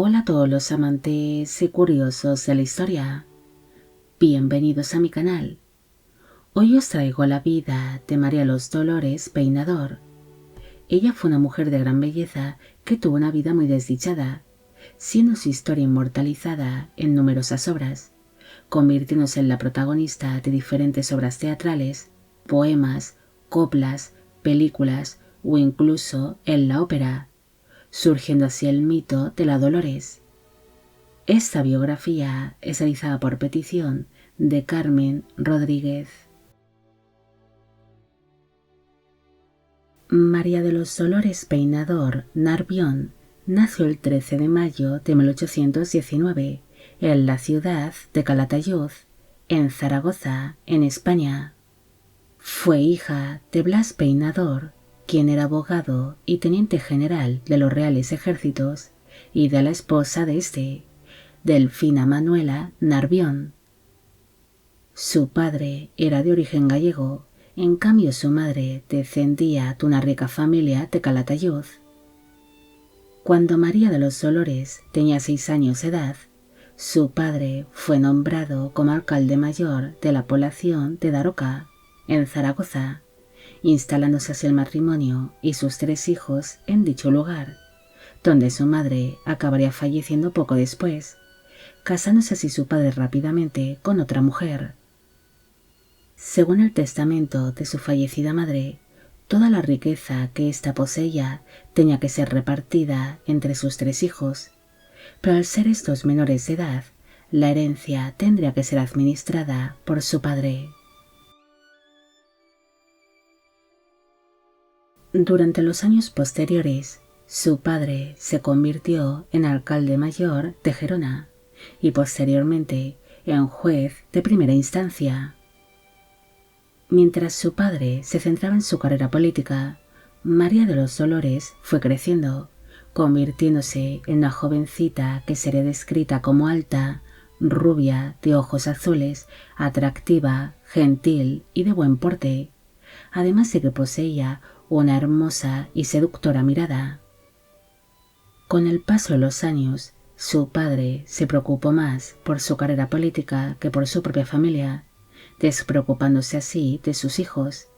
Hola a todos los amantes y curiosos de la historia. Bienvenidos a mi canal. Hoy os traigo la vida de María Los Dolores Peinador. Ella fue una mujer de gran belleza que tuvo una vida muy desdichada, siendo su historia inmortalizada en numerosas obras, convirtiéndose en la protagonista de diferentes obras teatrales, poemas, coplas, películas o incluso en la ópera, surgiendo así el mito de la Dolores. Esta biografía es realizada por petición de Carmen Rodríguez. María de los Dolores Peinador Narbión nació el 13 de mayo de 1819 en la ciudad de Calatayud, en Zaragoza, en España. Fue hija de Blas Peinador, quien era abogado y teniente general de los Reales Ejércitos, y de la esposa de este, Delfina Manuela Narbión. Su padre era de origen gallego, en cambio su madre descendía de una rica familia de Calatayud. Cuando María de los Dolores tenía 6 años de edad, su padre fue nombrado como alcalde mayor de la población de Daroca, en Zaragoza, instalándose así el matrimonio y sus 3 hijos en dicho lugar, donde su madre acabaría falleciendo poco después, casándose así su padre rápidamente con otra mujer. Según el testamento de su fallecida madre, toda la riqueza que ésta poseía tenía que ser repartida entre sus 3 hijos, pero al ser estos menores de edad, la herencia tendría que ser administrada por su padre. Durante los años posteriores, su padre se convirtió en alcalde mayor de Gerona y posteriormente en juez de primera instancia. Mientras su padre se centraba en su carrera política, María de los Dolores fue creciendo, convirtiéndose en una jovencita que sería descrita como alta, rubia, de ojos azules, atractiva, gentil y de buen porte, además de que poseía una hermosa y seductora mirada. Con el paso de los años, su padre se preocupó más por su carrera política que por su propia familia, despreocupándose así de sus hijos.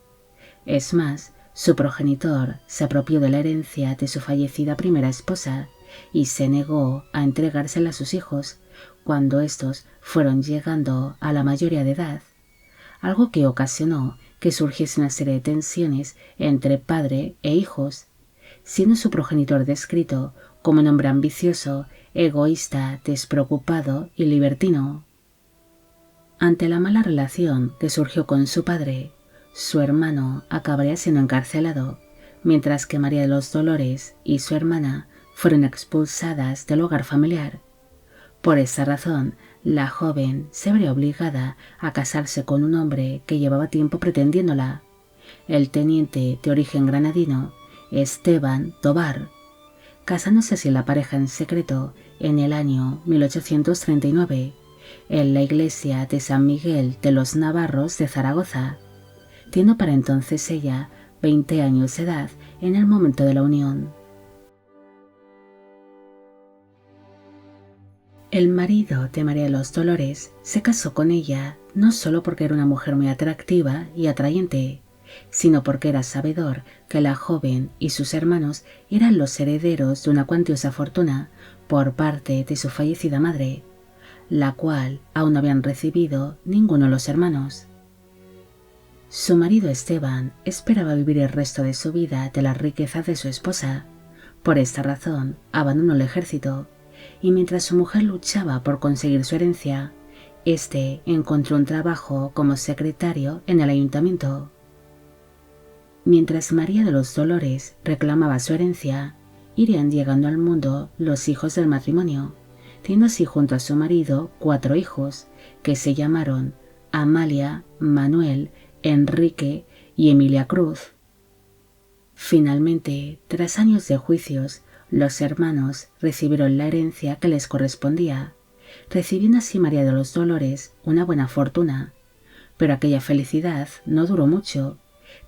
Es más, su progenitor se apropió de la herencia de su fallecida primera esposa y se negó a entregársela a sus hijos cuando éstos fueron llegando a la mayoría de edad, algo que ocasionó que surgiese una serie de tensiones entre padre e hijos, siendo su progenitor descrito como un hombre ambicioso, egoísta, despreocupado y libertino. Ante la mala relación que surgió con su padre, su hermano acabaría siendo encarcelado, mientras que María de los Dolores y su hermana fueron expulsadas del hogar familiar. Por esa razón, la joven se vería obligada a casarse con un hombre que llevaba tiempo pretendiéndola, el teniente de origen granadino Esteban Tobar, casándose así la pareja en secreto en el año 1839 en la iglesia de San Miguel de los Navarros de Zaragoza, teniendo para entonces ella 20 años de edad en el momento de la unión. El marido de María de los Dolores se casó con ella no solo porque era una mujer muy atractiva y atrayente, sino porque era sabedor que la joven y sus hermanos eran los herederos de una cuantiosa fortuna por parte de su fallecida madre, la cual aún no habían recibido ninguno de los hermanos. Su marido Esteban esperaba vivir el resto de su vida de la riqueza de su esposa. Por esta razón, abandonó el ejército, y mientras su mujer luchaba por conseguir su herencia, este encontró un trabajo como secretario en el ayuntamiento. Mientras María de los Dolores reclamaba su herencia, irían llegando al mundo los hijos del matrimonio, teniendo así junto a su marido 4 hijos, que se llamaron Amalia, Manuel, Enrique y Emilia Cruz. Finalmente, tras años de juicios, los hermanos recibieron la herencia que les correspondía, recibiendo así María de los Dolores una buena fortuna, pero aquella felicidad no duró mucho,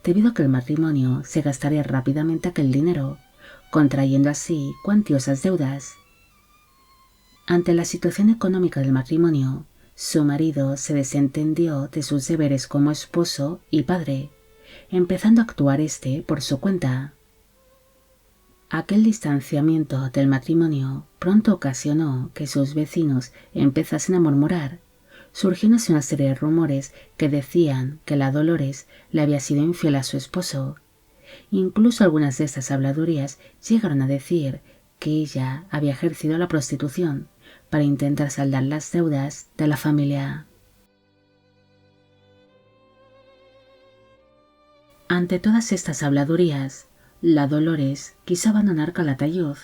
debido a que el matrimonio se gastaría rápidamente aquel dinero, contrayendo así cuantiosas deudas. Ante la situación económica del matrimonio, su marido se desentendió de sus deberes como esposo y padre, empezando a actuar por su cuenta. Aquel distanciamiento del matrimonio pronto ocasionó que sus vecinos empezasen a murmurar, surgiéndose una serie de rumores que decían que la Dolores le había sido infiel a su esposo. Incluso algunas de estas habladurías llegaron a decir que ella había ejercido la prostitución para intentar saldar las deudas de la familia. Ante todas estas habladurías, la Dolores quiso abandonar Calatayud,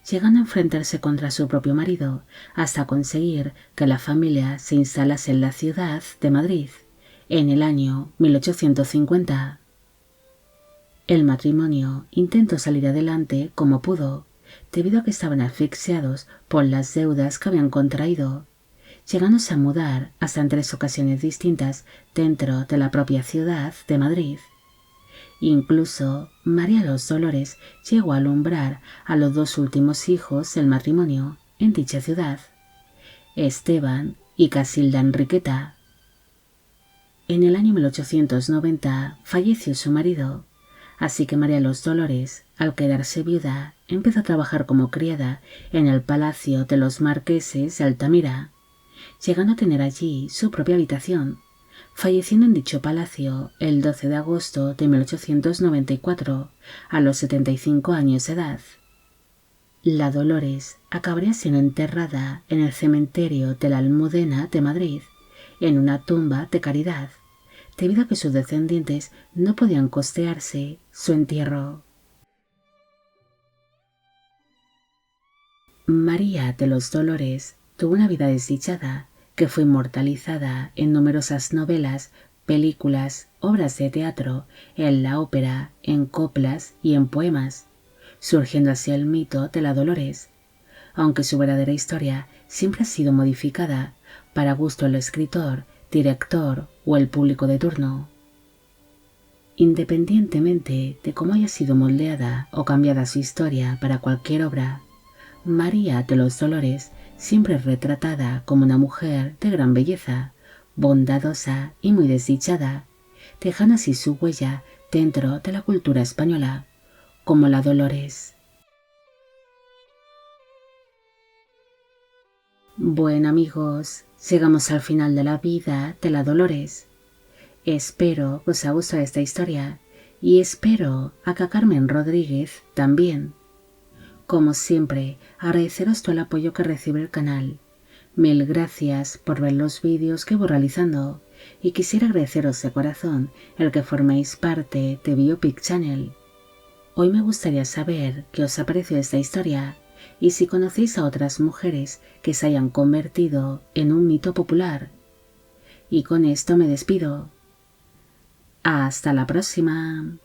llegando a enfrentarse contra su propio marido hasta conseguir que la familia se instalase en la ciudad de Madrid en el año 1850. El matrimonio intentó salir adelante como pudo, debido a que estaban asfixiados por las deudas que habían contraído, llegándose a mudar hasta en 3 ocasiones distintas dentro de la propia ciudad de Madrid. Incluso María Los Dolores llegó a alumbrar a los 2 últimos hijos del matrimonio en dicha ciudad, Esteban y Casilda Enriqueta. En el año 1890 falleció su marido, así que María Los Dolores, al quedarse viuda, empezó a trabajar como criada en el Palacio de los Marqueses de Altamira, llegando a tener allí su propia habitación, falleciendo en dicho palacio el 12 de agosto de 1894, a los 75 años de edad. La Dolores acabaría siendo enterrada en el cementerio de la Almudena de Madrid, en una tumba de caridad, debido a que sus descendientes no podían costearse su entierro. María de los Dolores tuvo una vida desdichada que fue inmortalizada en numerosas novelas, películas, obras de teatro, en la ópera, en coplas y en poemas, surgiendo así el mito de la Dolores, aunque su verdadera historia siempre ha sido modificada para gusto del escritor, director o el público de turno. Independientemente de cómo haya sido moldeada o cambiada su historia para cualquier obra, María de los Dolores siempre es retratada como una mujer de gran belleza, bondadosa y muy desdichada, dejando así su huella dentro de la cultura española, como la Dolores. Bueno amigos, llegamos al final de la vida de la Dolores. Espero que os haya gustado esta historia y espero a que a Carmen Rodríguez también. Como siempre, agradeceros todo el apoyo que recibe el canal. Mil gracias por ver los vídeos que voy realizando y quisiera agradeceros de corazón el que forméis parte de Biopic Channel. Hoy me gustaría saber qué os ha parecido esta historia y si conocéis a otras mujeres que se hayan convertido en un mito popular. Y con esto me despido. Hasta la próxima.